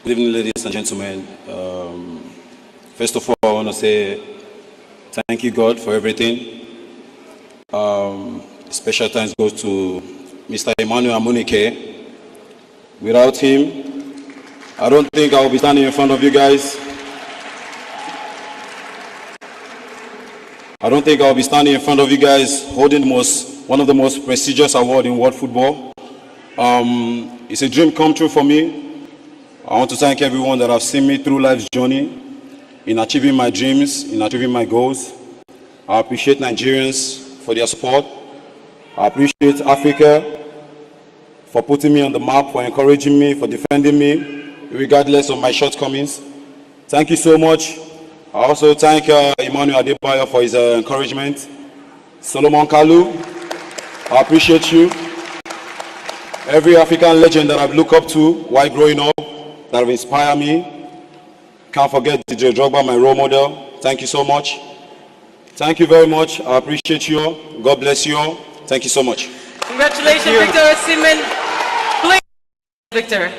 Good evening, ladies and gentlemen. First of all, I want to say thank you, God, for everything. Special thanks goes to Mr. Emmanuel Amunike. Without him, I don't think I will be standing in front of you guys. I don't think I'll be standing in front of you guys holding one of the most prestigious awards in world football. It's a dream come true for me. I want to thank everyone that have seen me through life's journey in achieving my dreams, in achieving my goals. I appreciate Nigerians for their support. I appreciate Africa for putting me on the map, for encouraging me, for defending me, regardless of my shortcomings. Thank you so much. I also thank Emmanuel Adebayo for his encouragement. Solomon Kalu, I appreciate you. Every African legend that I've looked up to while growing up, that have inspired me. Can't forget DJ Drogba, my role model. Thank you so much. Thank you very much. I appreciate you all. God bless you all. Thank you so much. Congratulations, Victor Osimen. Victor.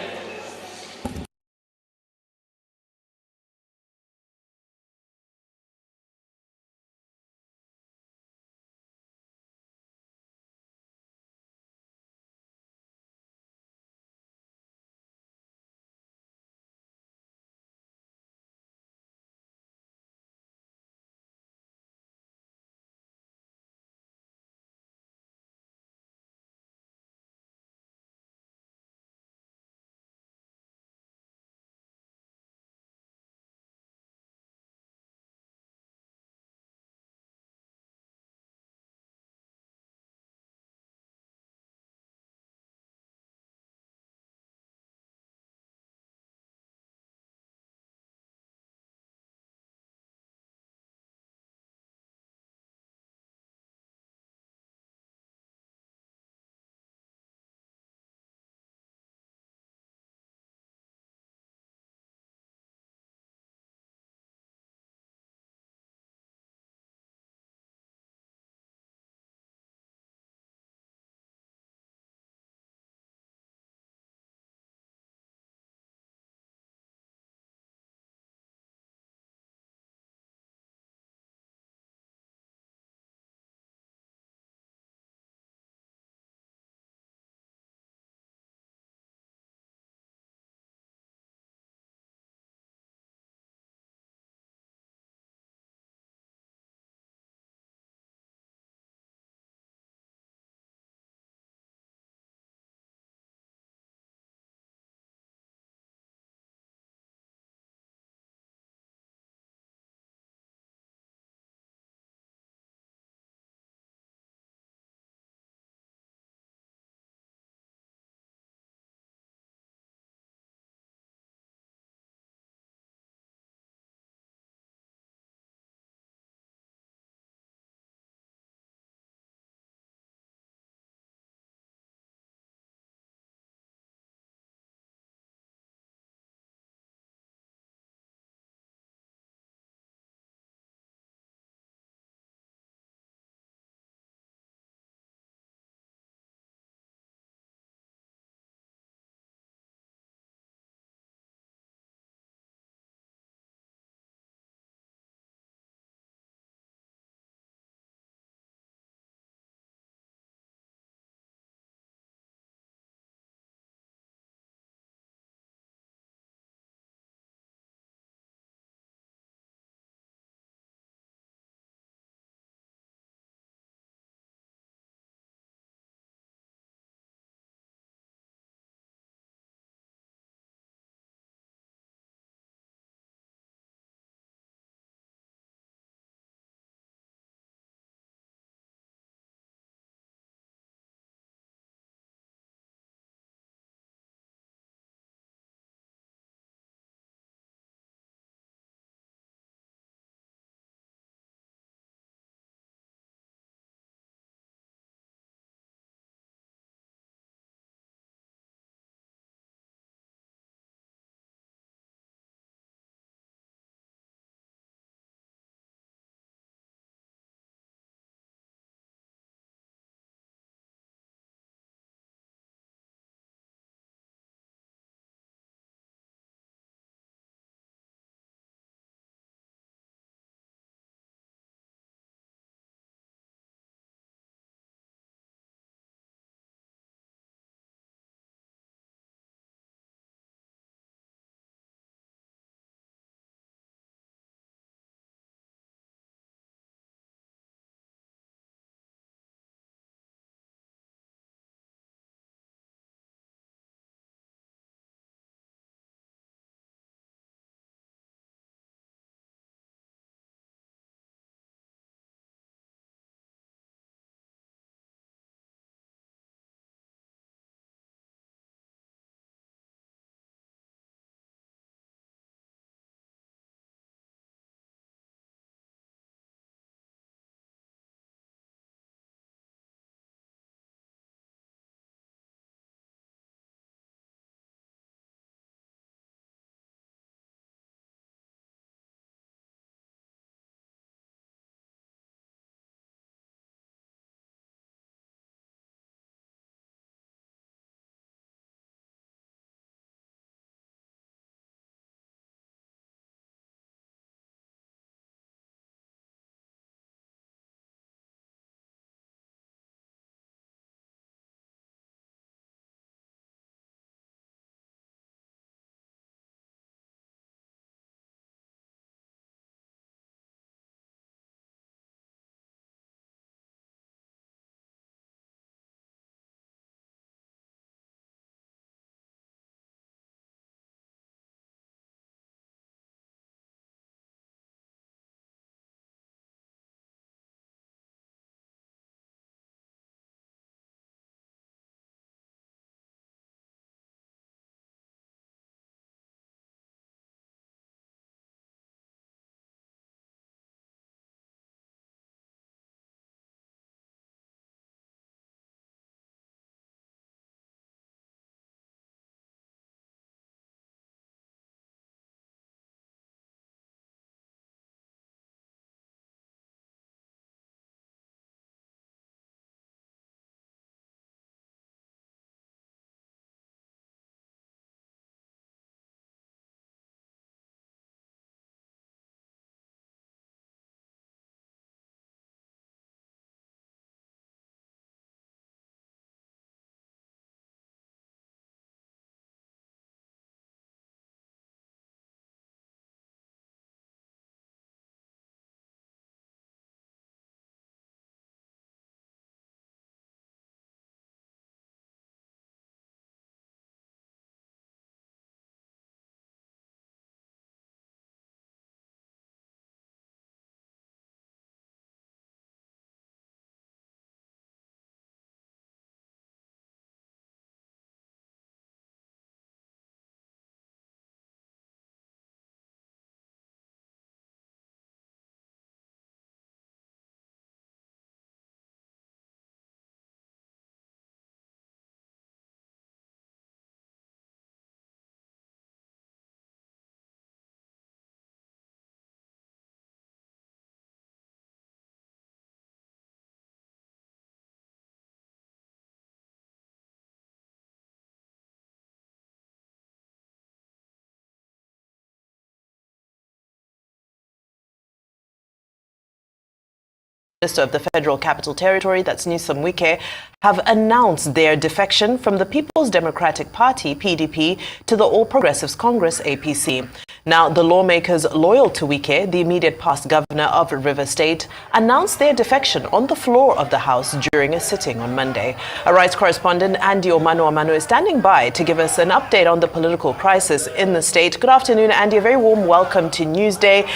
Minister of the Federal Capital Territory, that's Nyesom Wike, have announced their defection from the People's Democratic Party, PDP, to the All Progressives Congress, APC. Now, the lawmakers loyal to Wike, the immediate past governor of River State, announced their defection on the floor of the House during a sitting on Monday. Our rights correspondent Andy Omanu is standing by to give us an update on the political crisis in the state. Good afternoon, Andy. A very warm welcome to Newsday.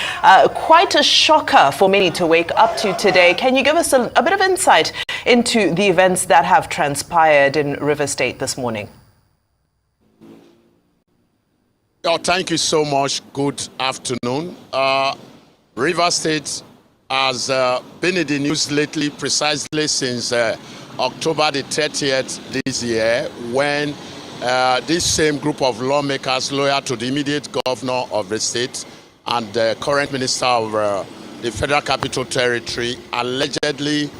Quite a shocker for many to wake up to today. Can you give us a bit of insight into the events that have transpired in River State this morning? Oh, thank you so much. Good afternoon. River State has been in the news lately, precisely since October the 30th this year, when this same group of lawmakers loyal to the immediate governor of the state and the current minister of the Federal Capital Territory allegedly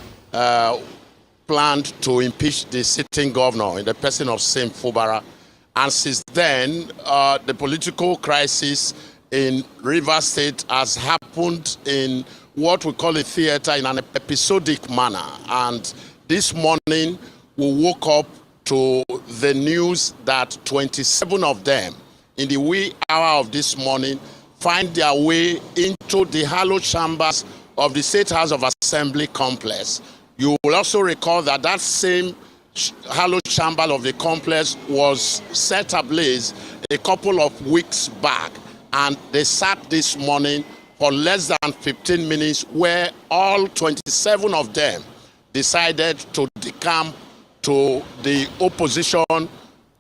planned to impeach the sitting governor in the person of Sim Fubara. And since then, the political crisis in River State has happened in what we call a theater in an episodic manner. And this morning, we woke up to the news that 27 of them, in the wee hour of this morning, find their way into the hallowed chambers of the State House of Assembly complex. You will also recall that that same hallowed chamber of the complex was set ablaze a couple of weeks back, and they sat this morning for less than 15 minutes, where all 27 of them decided to decamp to the opposition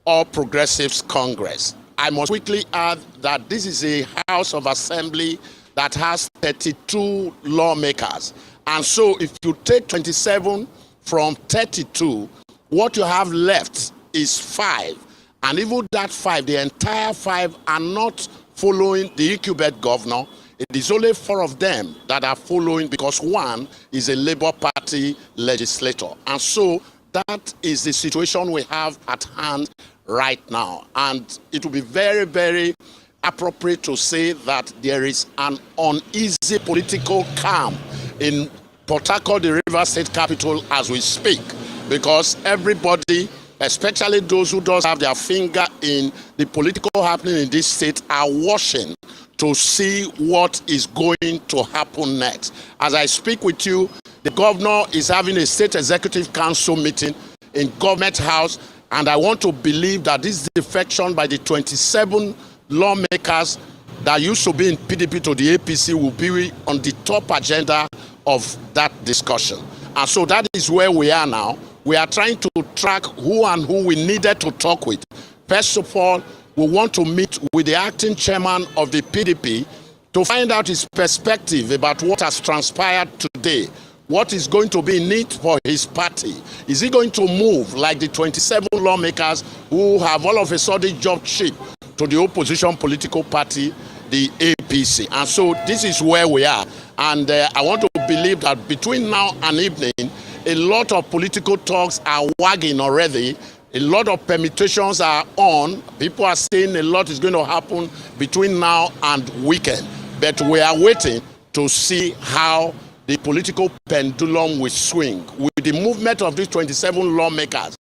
or Progressives Congress. I must quickly add that this is a House of Assembly that has 32 lawmakers. And so if you take 27 from 32, what you have left is 5. And even that 5, the entire 5 are not following the incumbent governor. It is only 4 of them that are following, because 1 is a Labour Party legislator. And so that is the situation we have at hand right now. And it will be very, very appropriate to say that there is an uneasy political calm in Port Harcourt, the River State capital, as we speak, because everybody, especially those who don't have their finger in the political happening in this state, are watching to see what is going to happen next. As I speak with you, the governor is having a state executive council meeting in Government House, and I want to believe that this defection by the 27 lawmakers that used to be in PDP to the APC will be on the top agenda of that discussion. And so that is where we are now. We are trying to track who and who we needed to talk with. First of all, we want to meet with the acting chairman of the PDP to find out his perspective about what has transpired today. What is going to be in it for his party? Is he going to move like the 27 lawmakers who have all of a sudden jumped ship to the opposition political party, the APC? And so this is where we are. And I want to believe that between now and evening, a lot of political talks are wagging already. A lot of permutations are on. People are saying a lot is going to happen between now and weekend. But we are waiting to see how the political pendulum will swing. With the movement of these 27 lawmakers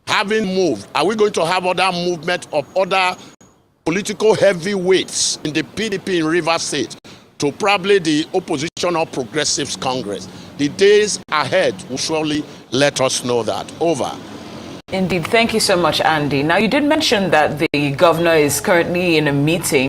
having moved, are we going to have other movement of other political heavyweights in the PDP in River State to probably the opposition or Progressives Congress? The days ahead will surely let us know that. Over. Indeed. Thank you so much, Andy. Now, you did mention that the governor is currently in a meeting.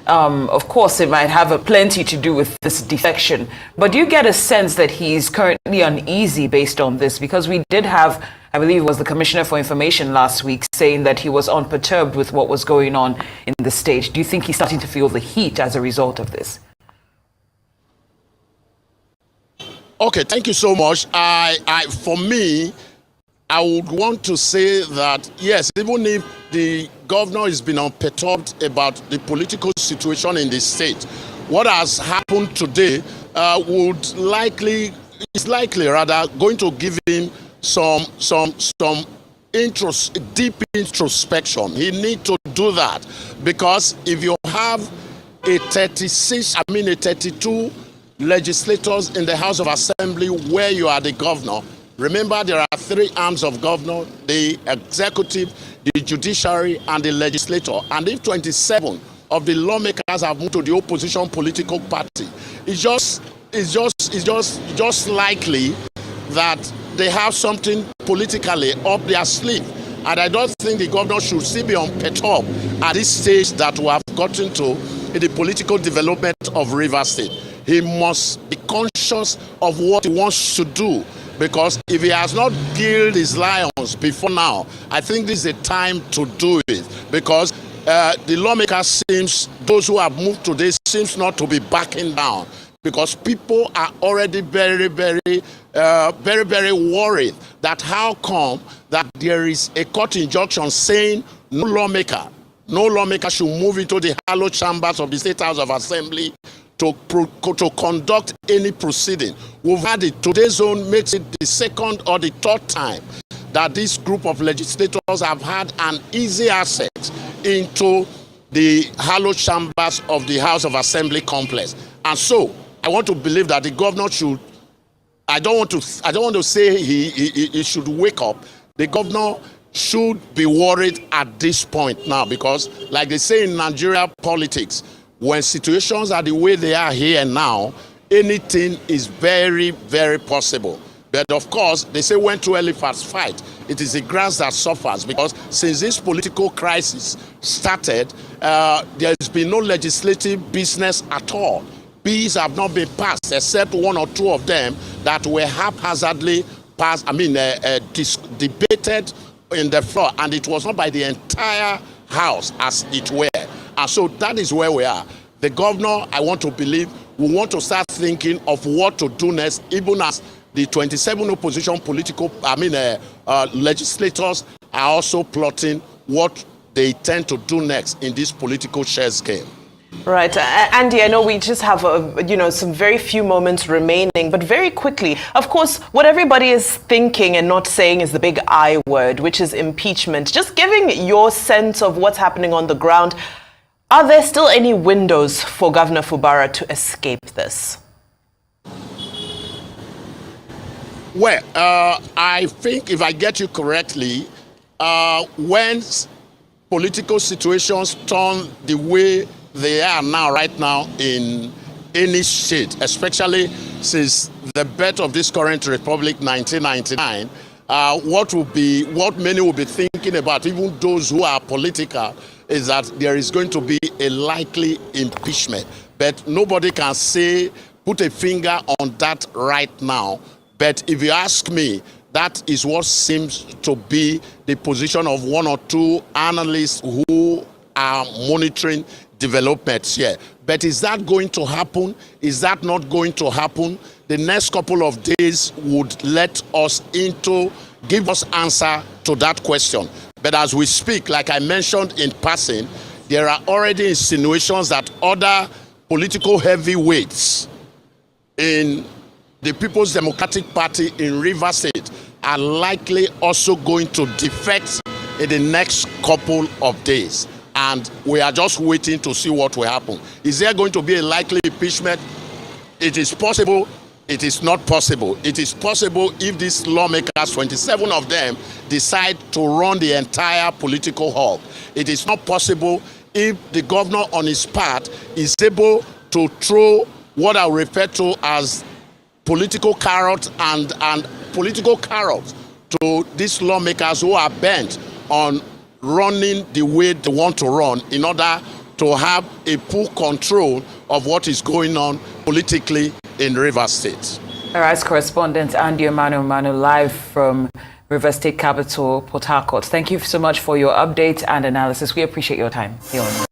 Of course, it might have plenty to do with this defection. But do you get a sense that he's currently uneasy based on this? Because we did have, I believe it was the Commissioner for Information last week, saying that he was unperturbed with what was going on in the state. Do you think he's starting to feel the heat as a result of this? Okay, thank you so much. For me, I would want to say that, yes, even if the governor has been unperturbed about the political situation in the state, what has happened today is likely going to give him some deep introspection. He needs to do that, because if you have a 32 legislators in the House of Assembly where you are the governor. Remember, there are three arms of governor: the executive, the judiciary, and the legislature. And if 27 of the lawmakers have moved to the opposition political party, it's just likely that they have something politically up their sleeve. And I don't think the governor should still be unperturbed at this stage that we have gotten to in the political development of Rivers State. He must be conscious of what he wants to do, because if he has not killed his lions before now, I think this is a time to do it, because the lawmakers those who have moved today seems not to be backing down, because people are already very worried that how come that there is a court injunction saying no lawmaker should move into the hallowed chambers of the State House of Assembly to conduct any proceeding. We've had it. Today's zone makes it the second or the third time that this group of legislators have had an easy access into the hallowed chambers of the House of Assembly complex. And so I want to believe that the governor should, I don't want to say he should wake up. The governor should be worried at this point now, because like they say in Nigeria politics, when situations are the way they are here now, anything is very possible. But of course, they say when two elephants fight, it is the grass that suffers, because since this political crisis started, there's been no legislative business at all. Bills have not been passed, except one or two of them that were haphazardly passed, debated in the floor, and it was not by the entire House as it were. And so that is where we are. The governor, I want to believe, will want to start thinking of what to do next, even as the 27 opposition legislators are also plotting what they intend to do next in this political chess game. Right. Andy, I know we just have, some very few moments remaining, but very quickly, of course, what everybody is thinking and not saying is the big I word, which is impeachment. Just giving your sense of what's happening on the ground, are there still any windows for Governor Fubara to escape this? Well, I think if I get you correctly, when political situations turn the way they are now, right now, in any state, especially since the birth of this current republic, 1999, what many will be thinking about, even those who are political, is that there is going to be a likely impeachment. But nobody can put a finger on that right now. But if you ask me, that is what seems to be the position of one or two analysts who are monitoring developments here. But is that going to happen? Is that not going to happen? The next couple of days would let us give us answer to that question. But as we speak, like I mentioned in passing, there are already insinuations that other political heavyweights in the People's Democratic Party in Rivers State are likely also going to defect in the next couple of days. And we are just waiting to see what will happen. Is there going to be a likely impeachment? It is possible. It is not possible. It is possible if these lawmakers, 27 of them, decide to run the entire political hog. It is not possible if the governor on his part is able to throw what I refer to as political carrots and political carrots to these lawmakers who are bent on running the way they want to run in order to have a full control of what is going on politically in Rivers State. All right, correspondent Andy Manu live from Rivers State capital, Port Harcourt. Thank you so much for your updates and analysis. We appreciate your time here on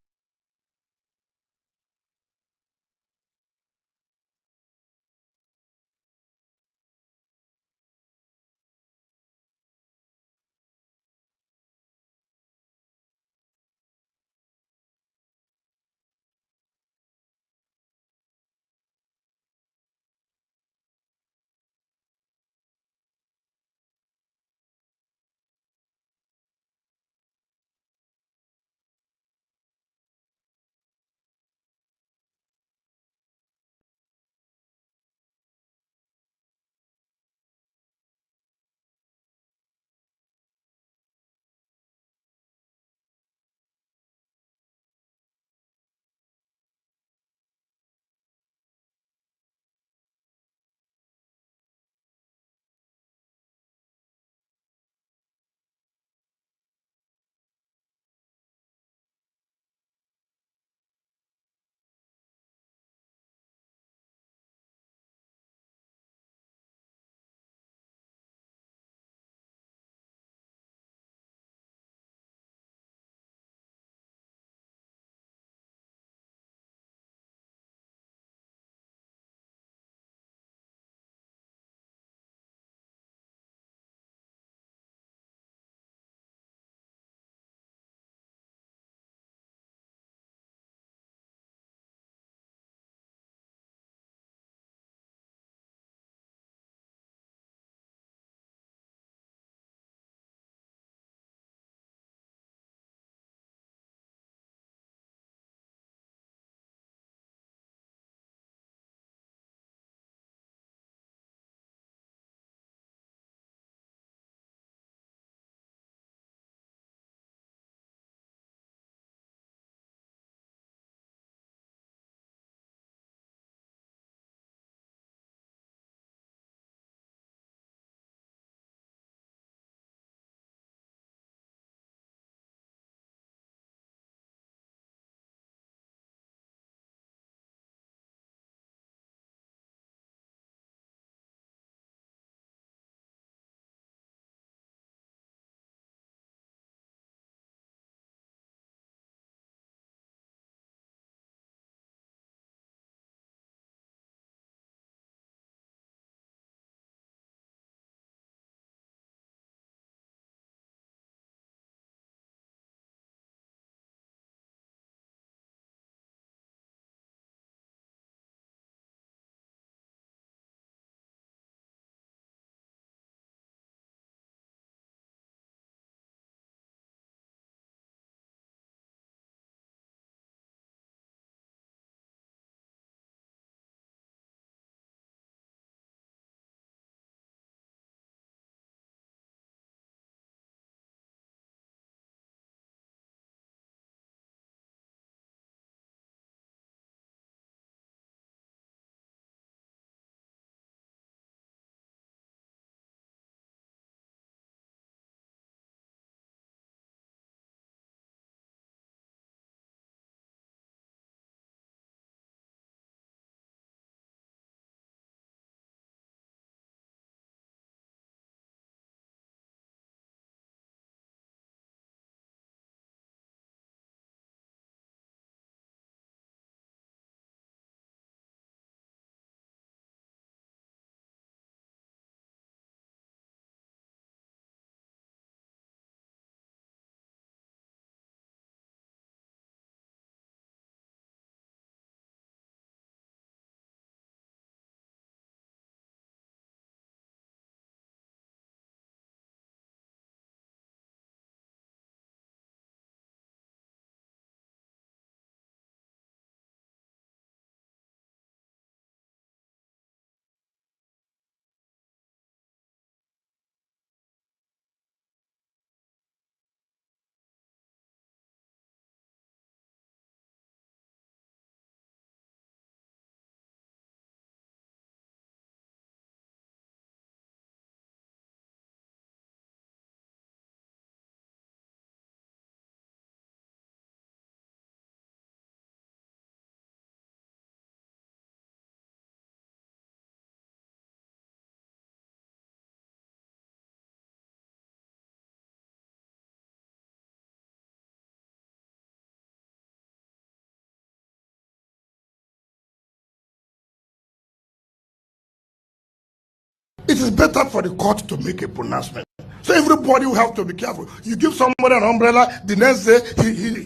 It is better for the court to make a pronouncement. So everybody will have to be careful. You give somebody an umbrella, the next day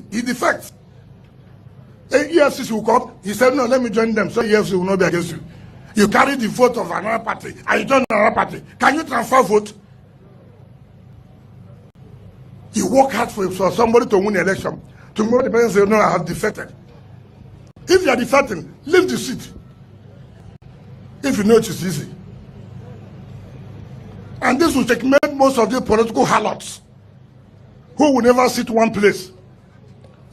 he defects. EFCC will come. He said, no, let me join them. So EFCC will not be against you. You carry the vote of another party and you join another party. Can you transfer vote? You work hard for somebody to win the election. Tomorrow the person says, no, I have defected. If you are defecting, leave the seat. If you know it is easy. And this will checkmate most of the political harlots who will never sit one place,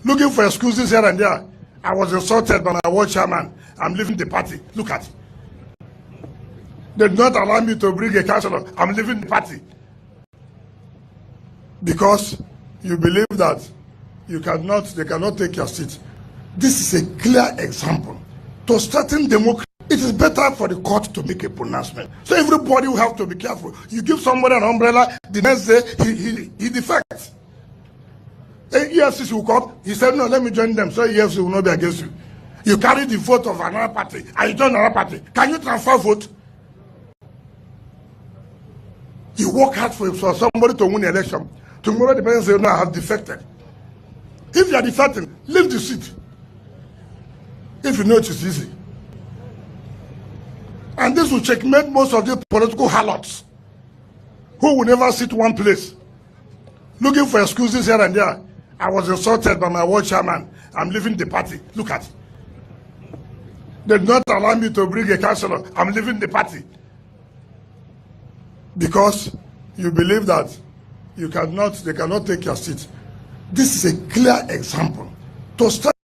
looking for excuses here and there. I was insulted by my ward chairman. I'm leaving the party. Look at it. They did not allow me to bring a councillor. I'm leaving the party. Because you believe that they cannot take your seat. This is a clear example. To strengthen democracy, it is better for the court to make a pronouncement. So everybody will have to be careful. You give somebody an umbrella, the next day he defects. EFCC will come. He said, no, let me join them. So EFCC will not be against you. You carry the vote of another party and you join another party. Can you transfer vote? You work hard for somebody to win the election. Tomorrow the person says, no, I have defected. If you are defecting, leave the seat. If you know it is easy. And this will checkmate most of the political harlots who will never sit one place, looking for excuses here and there. I was insulted by my ward chairman. I'm leaving the party. Look at it. They did not allow me to bring a councillor. I'm leaving the party. Because you believe that they cannot take your seat. This is a clear example. To start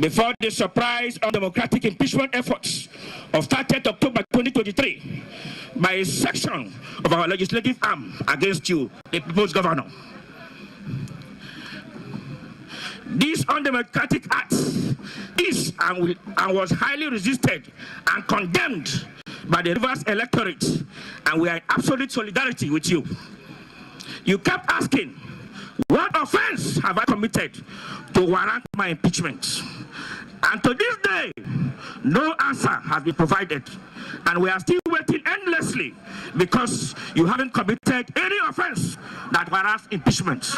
before the surprise undemocratic impeachment efforts of 30th October 2023 by a section of our legislative arm against you, the People's Governor. This undemocratic act is and was highly resisted and condemned by the Rivers electorate, and we are in absolute solidarity with you. You kept asking, what offense have I committed to warrant my impeachment? And to this day, no answer has been provided. And we are still waiting endlessly because you haven't committed any offense that warrants impeachment.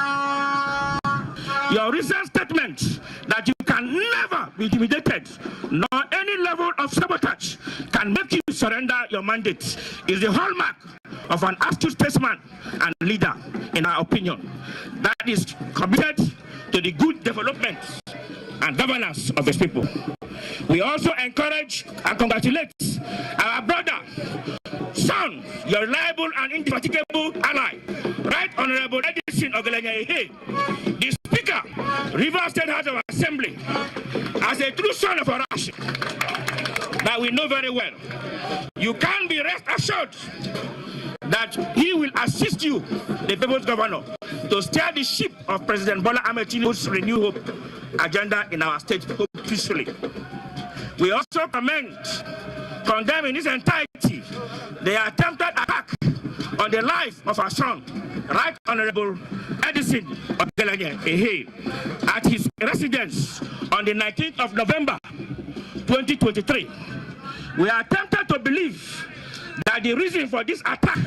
Your recent statement that you can never be intimidated, nor any level of sabotage can make you surrender your mandate, is the hallmark of an astute statesman and leader, in our opinion, that is committed to the good development and governance of his people. We also encourage and congratulate our brother, son, your reliable and indefatigable ally, Right Honorable Edison Ogelenya, the Speaker, Rivers State House of Assembly, as a true son of Arash that we know very well. You can be rest assured that he will assist you, the People's Governor, to steer the ship of President Bola Ahmed Tinubu's Renew Hope agenda in our state peacefully. We also condemn in its entirety the attempted attack on the life of our son, Right Honorable Edison Ogelenya at his residence on the 19th of November 2023. We are tempted to believe that the reason for this attack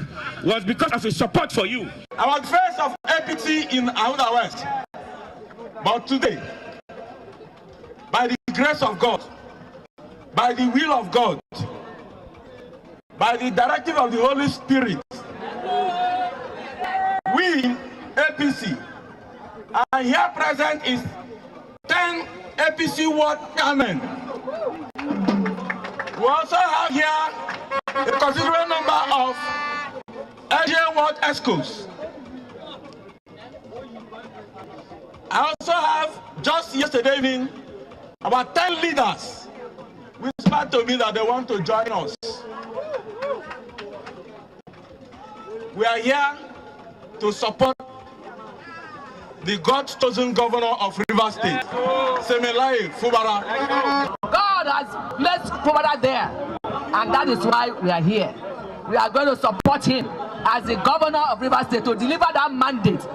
was because of his support for you. I was face of APC in Ahuda West. But today, by the grace of God, by the will of God, by the directive of the Holy Spirit, we, APC, and here present is 10 APC ward chairmen. We also have here a considerable number of LJ ward ESCOs. I also have, just yesterday evening, about 10 leaders whispered to me that they want to join us. We are here to support the God-chosen governor of Rivers State, Semelai Fubara. God has placed Fubara there, and that is why we are here. We are going to support him as the governor of Rivers State to deliver that mandate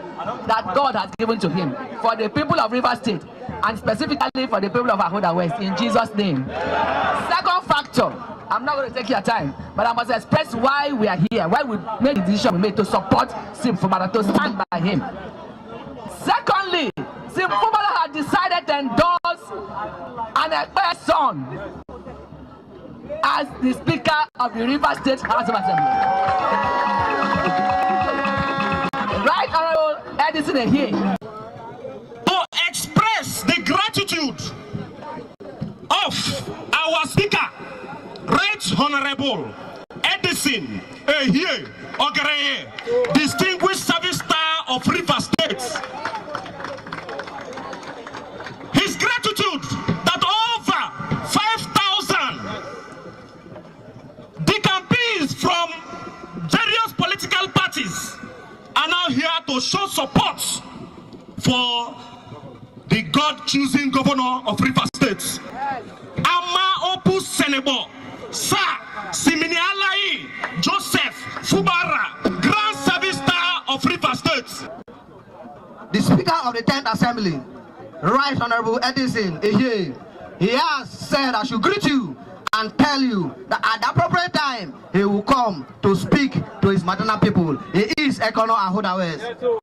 that God has given to him for the people of Rivers State, and specifically for the people of Ahuda West, in Jesus' name. Second factor, I'm not going to take your time, but I must express why we are here, why we made the decision we made to support Sim Fubara, to stand by him. Secondly, Sim Fubara had decided to endorse an Ekpe son as the Speaker of the Rivers State House of Assembly. Right Honorable Edison Ehie, to express the gratitude of our Speaker, Right Honorable Edison Ehie Ogereye, Distinguished Service Star of Rivers State. His gratitude that over 5,000 decampees from various political parties are now here to show support for the God-choosing governor of Rivers State. Ama Opus Senebo, Sir Simini Alai Joseph Fubara, Grand Service Star of Rivers State. the Speaker of the 10th Assembly, Right Honorable Edison Ehie, he has said I should greet you and tell you that at the appropriate time he will come to speak to his maternal people. He is Ekono Ahuda West.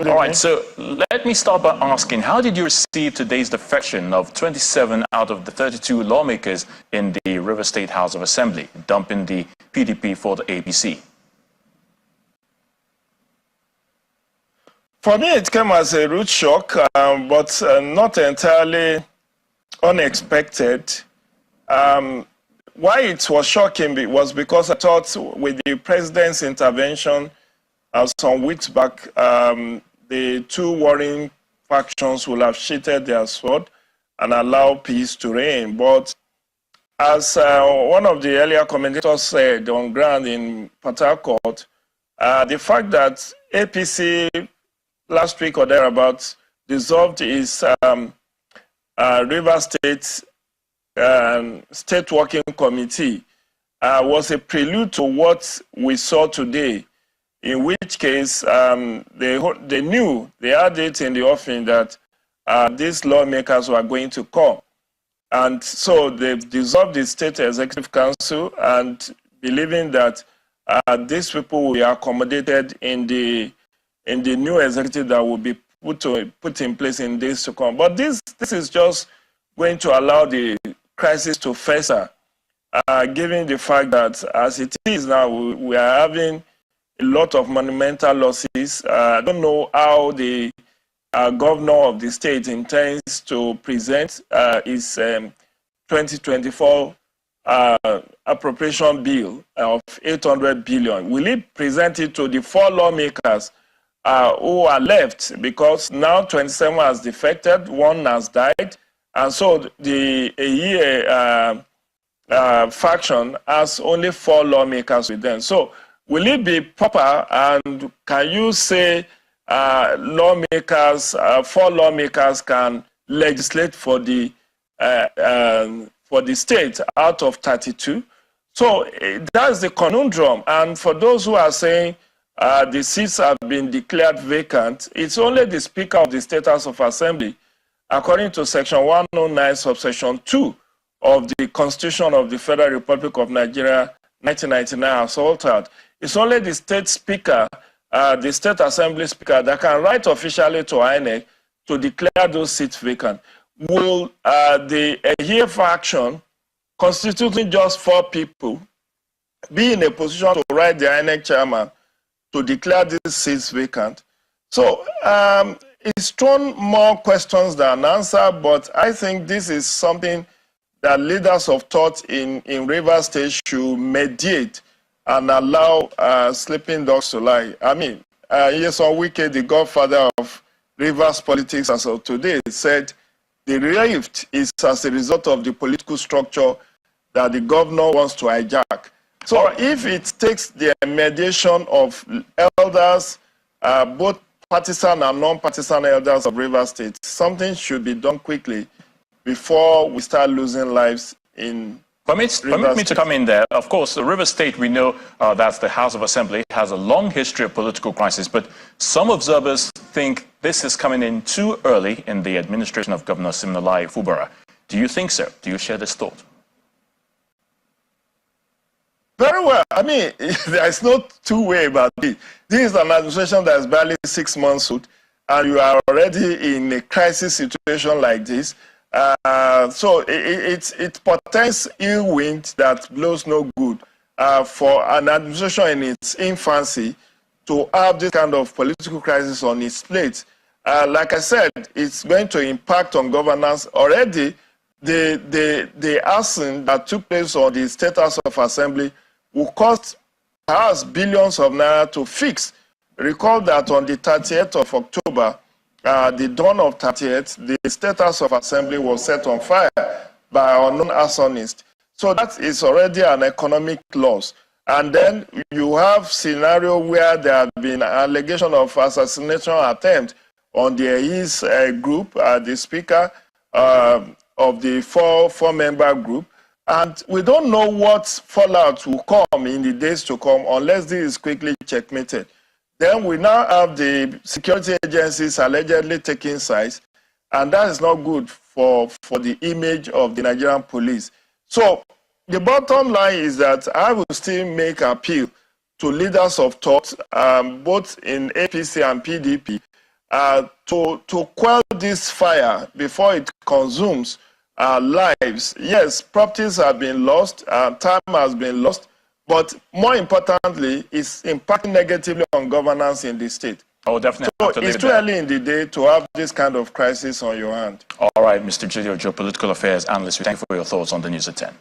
All right, so let me start by asking, how did you receive today's defection of 27 out of the 32 lawmakers in the River State House of Assembly, dumping the PDP for the APC? For me, it came as a rude shock, but not entirely unexpected. Why it was shocking was because I thought with the president's intervention some weeks back, the two warring factions will have sheathed their sword and allow peace to reign. But as one of the earlier commentators said on ground in Port Harcourt, the fact that APC last week or thereabouts dissolved its River State State Working Committee was a prelude to what we saw today, in which case they knew, they had it in the offing that these lawmakers were going to come. And so they've dissolved the State Executive Council and believing that these people will be accommodated in the new executive that will be put in place in days to come. But this is just going to allow the crisis to fester, given the fact that as it is now, we are having a lot of monumental losses. I don't know how the governor of the state intends to present his 2024 appropriation bill of 800 billion. Will he present it to the four lawmakers who are left? Because now 27 has defected, one has died, and so the faction has only four lawmakers with them. So will it be proper, and can you say four lawmakers can legislate for the state out of 32? So that's the conundrum. And for those who are saying the seats have been declared vacant, it's only the Speaker of the State House of Assembly, according to Section 109, subsection 2 of the Constitution of the Federal Republic of Nigeria, 1999, as altered. It's only the state speaker, the State Assembly Speaker, that can write officially to INEC to declare those seats vacant. Will the Ehie faction, constituting just four people, be in a position to write the INEC chairman to declare these seats vacant? So it's thrown more questions than answers, but I think this is something that leaders of thought in Rivers State should mediate and allow sleeping dogs to lie. I mean, Nyesom Wike, the godfather of Rivers politics as of today, said the rift is as a result of the political structure that the governor wants to hijack. So if it takes the mediation of elders, both partisan and non-partisan elders of Rivers State, something should be done quickly before we start losing lives in Permit me to come in there. Of course, the River State, we know that the House of Assembly has a long history of political crisis, but some observers think this is coming in too early in the administration of Governor Siminalayi Fubara. Do you think so? Do you share this thought? Very well. I mean, there's no two-way about it. This is an administration that is barely 6 months old, and you are already in a crisis situation like this. So it portends ill wind that blows no good for an administration in its infancy to have this kind of political crisis on its plate. Like I said, it's going to impact on governance. Already, the arson that took place on the State House of Assembly will cost perhaps billions of naira to fix. Recall that on the 30th of October, the dawn of 30th, the State House of Assembly was set on fire by unknown arsonists. So that is already an economic loss. And then you have scenario where there have been allegation of assassination attempt on the Ehie's group, the Speaker of the four-member group. And we don't know what fallout will come in the days to come unless this is quickly checkmated. Then we now have the security agencies allegedly taking sides, and that is not good for the image of the Nigerian police. So the bottom line is that I will still make appeal to leaders of thought, both in APC and PDP, to quell this fire before it consumes lives. Yes, properties have been lost, time has been lost, but more importantly, it's impacting negatively on governance in the state. Oh, definitely. So it's too early in the day to have this kind of crisis on your hand. All right, Mr. Gideon, geopolitical affairs analyst, we thank you for your thoughts on the news at 10.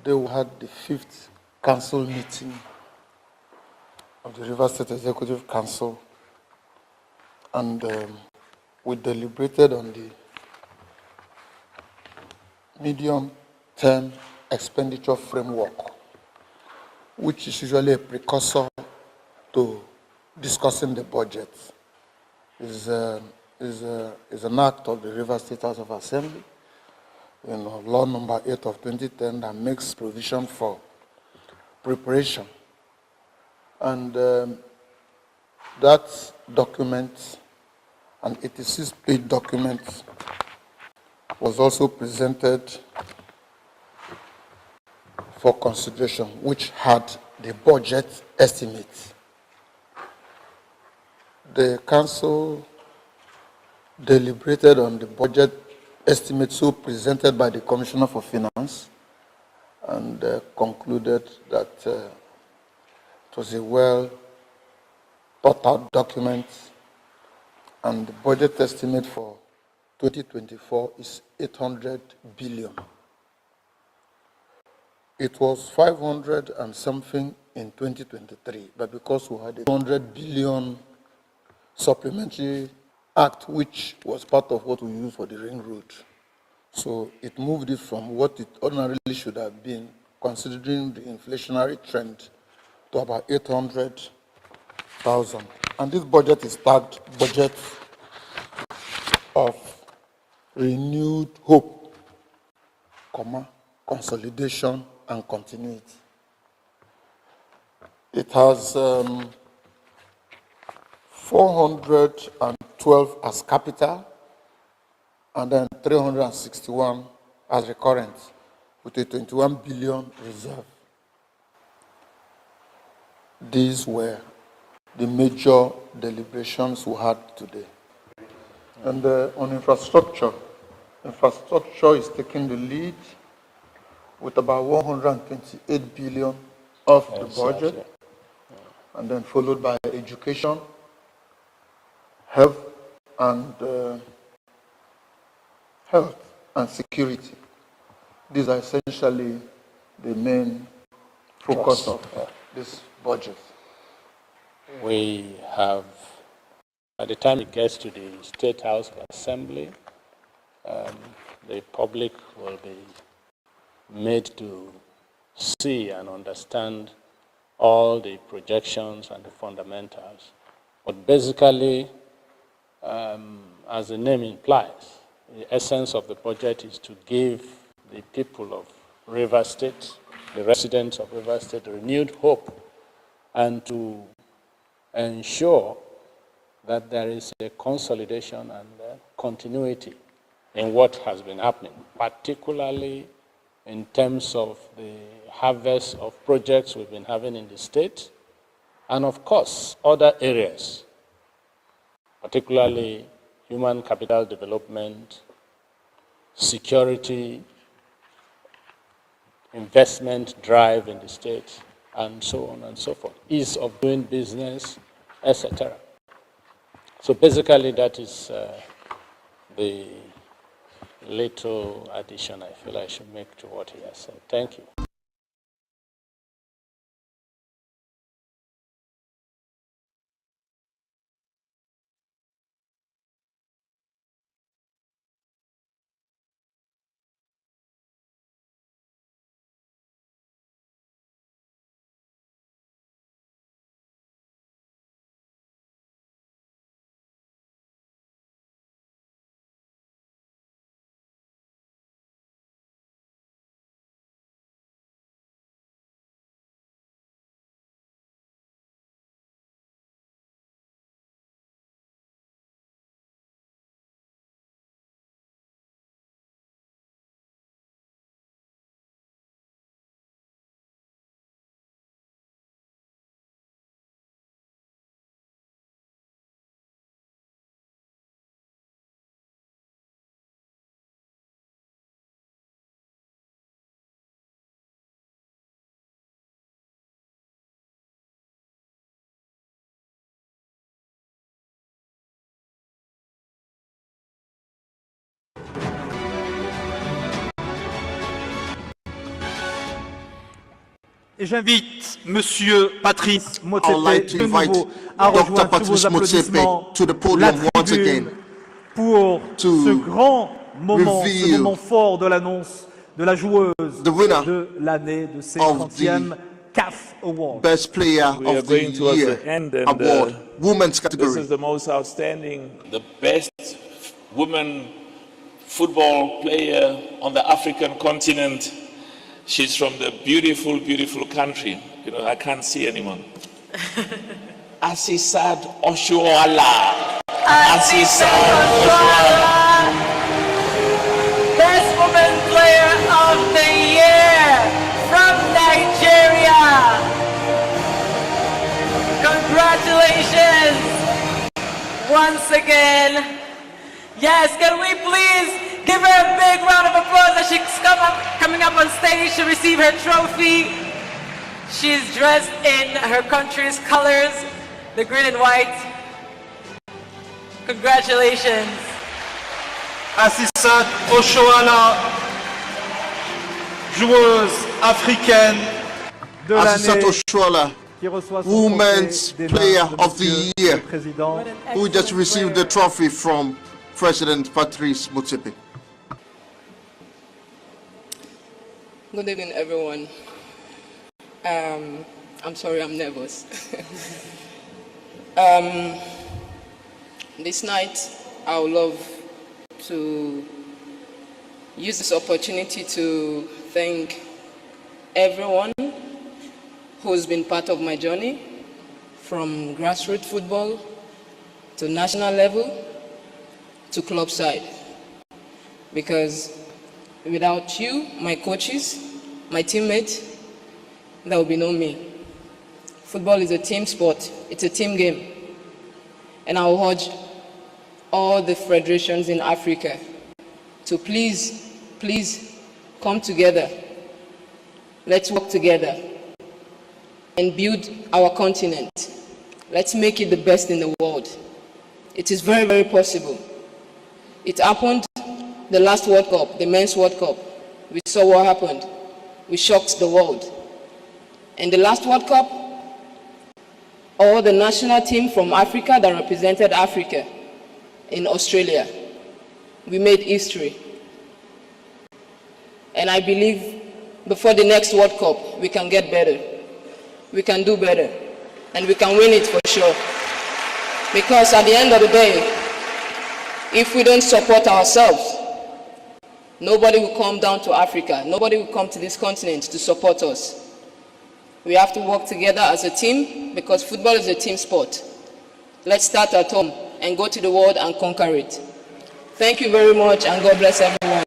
They had the fifth council meeting of the Rivers State Executive Council, and we deliberated on the medium-term expenditure framework, which is usually a precursor to discussing the budget. Is an act of the Rivers State House of Assembly, Law number 8 of 2010, that makes provision for preparation. And that document, an 86-page document, was also presented for consideration, which had the budget estimate. The council deliberated on the budget estimate so presented by the Commissioner for Finance, and concluded that it was a well thought out document, and the budget estimate for 2024 is 800 billion. It was 500 and something in 2023, but because we had a 200 billion supplementary act, which was part of what we used for the ring road, so it moved it from what it ordinarily should have been, considering the inflationary trend, to about 800,000. And this budget is tagged budget of renewed hope, consolidation and continuity. It has 412 as capital, and then 361 as recurrent, with a 21 billion reserve. These were the major deliberations we had today. And on infrastructure is taking the lead with about 128 billion of the budget, and then followed by education, health and security. These are essentially the main focus of this budget. We have, by the time it gets to the State House of Assembly, the public will be made to see and understand all the projections and the fundamentals. But basically, as the name implies, the essence of the budget is to give the people of Rivers State, the residents of Rivers State, renewed hope, and to ensure that there is a consolidation and continuity in what has been happening, particularly in terms of the harvest of projects we've been having in the state, and of course, other areas, particularly human capital development, security, investment drive in the state, and so on and so forth, ease of doing business, etc. So basically, that is the little addition I feel I should make to what he has said. Thank you. Et j'invite Monsieur Patrice I would like Motsepe to de invite nouveau à Dr. rejoindre sous vos Patrice applaudissements Motsepe to the la podium once tribune again pour to ce grand moment, ce reveal moment fort de l'annonce de la joueuse the winner de l'année de ses of 30e CAF Award. Best Player We are of the going towards Year the end, and award, women's this category. is the most outstanding, the best woman football player on the African continent. She's from the beautiful, beautiful country. You know, I can't see anyone. Asisat Oshuala. Asisat Oshuala, Best Woman Player of the Year from Nigeria. Congratulations once again. Yes, can we please give her a big round of applause as she's coming up on stage to receive her trophy. She's dressed in her country's colors, the green and white. Congratulations. Asisat Oshoala, joueuse africaine de Asisat l'année, Oshoala, qui reçoit son Women's trophée des Player mains de of the Monsieur Year, le Président. who just received the trophy from President Patrice Motsepe. Good evening, everyone. I'm sorry, I'm nervous. This night, I would love to use this opportunity to thank everyone who's been part of my journey, from grassroots football to national level to club side. Because without you, my coaches, my teammates, there will be no me. Football is a team sport. It's a team game. And I will urge all the federations in Africa to please, please come together. Let's work together and build our continent. Let's make it the best in the world. It is very, very possible. It happened the last World Cup, the Men's World Cup. We saw what happened. We shocked the world. In the last World Cup, all the national team from Africa that represented Africa in Australia, we made history. And I believe before the next World Cup, we can get better. We can do better. And we can win it for sure. Because at the end of the day, if we don't support ourselves, nobody will come down to Africa. Nobody will come to this continent to support us. We have to work together as a team because football is a team sport. Let's start at home and go to the world and conquer it. Thank you very much, and God bless everyone.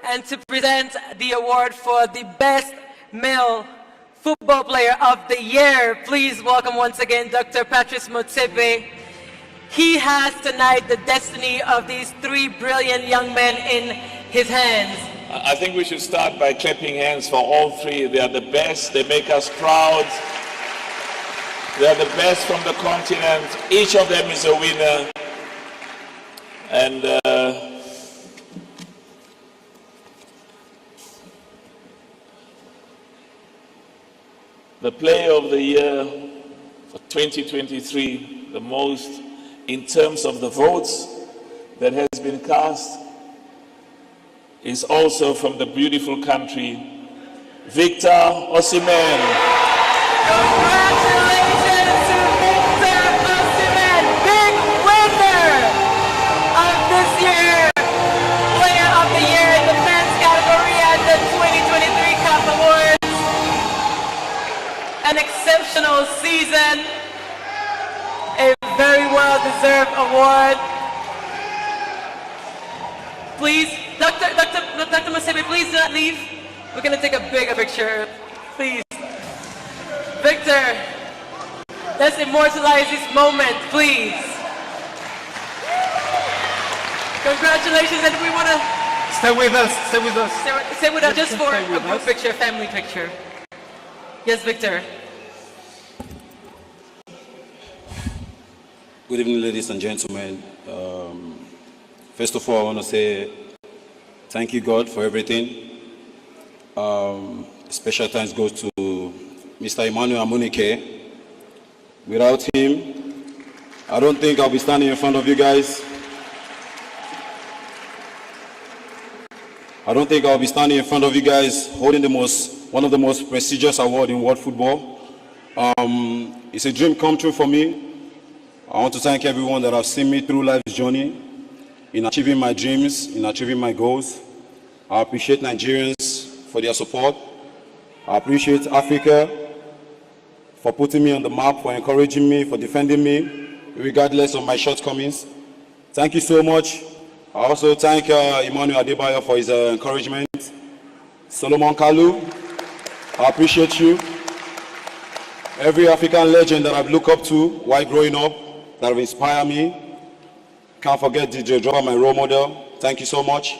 And to present the award for the Best Male Football Player of the Year, please welcome once again Dr. Patrice Motsepe. He has tonight the destiny of these three brilliant young men in his hands. I think we should start by clapping hands for all three. They are the best. They make us proud. They are the best from the continent. Each of them is a winner. And the player of the year for 2023, the most in terms of the votes that has been cast, is also from the beautiful country, Victor Osimen. Congratulations to Victor Osimen, big winner of this year, Player of the Year in the men's category at the 2023 CAF Awards. An exceptional season, a very well-deserved award. Please, Dr. Musebe, please do not leave. We're going to take a bigger picture, please. Victor, let's immortalize this moment, please. Congratulations, and we want to... Stay with us, stay with us. Stay with us just for a group picture, family picture. Yes, Victor. Good evening, ladies and gentlemen. First of all, I want to say thank you, God, for everything. Special thanks goes to Mr. Emmanuel Amunike. Without him, I don't think I'll be standing in front of you guys. I don't think I'll be standing in front of you guys holding one of the most prestigious awards in world football. It's a dream come true for me. I want to thank everyone that have seen me through life's journey in achieving my dreams, in achieving my goals. I appreciate Nigerians for their support. I appreciate Africa for putting me on the map, for encouraging me, for defending me, regardless of my shortcomings. Thank you so much. I also thank Emmanuel Adebayo for his encouragement. Solomon Kalu, I appreciate you. Every African legend that I've looked up to while growing up, that have inspired me. Can't forget DJ Drop, my role model. Thank you so much.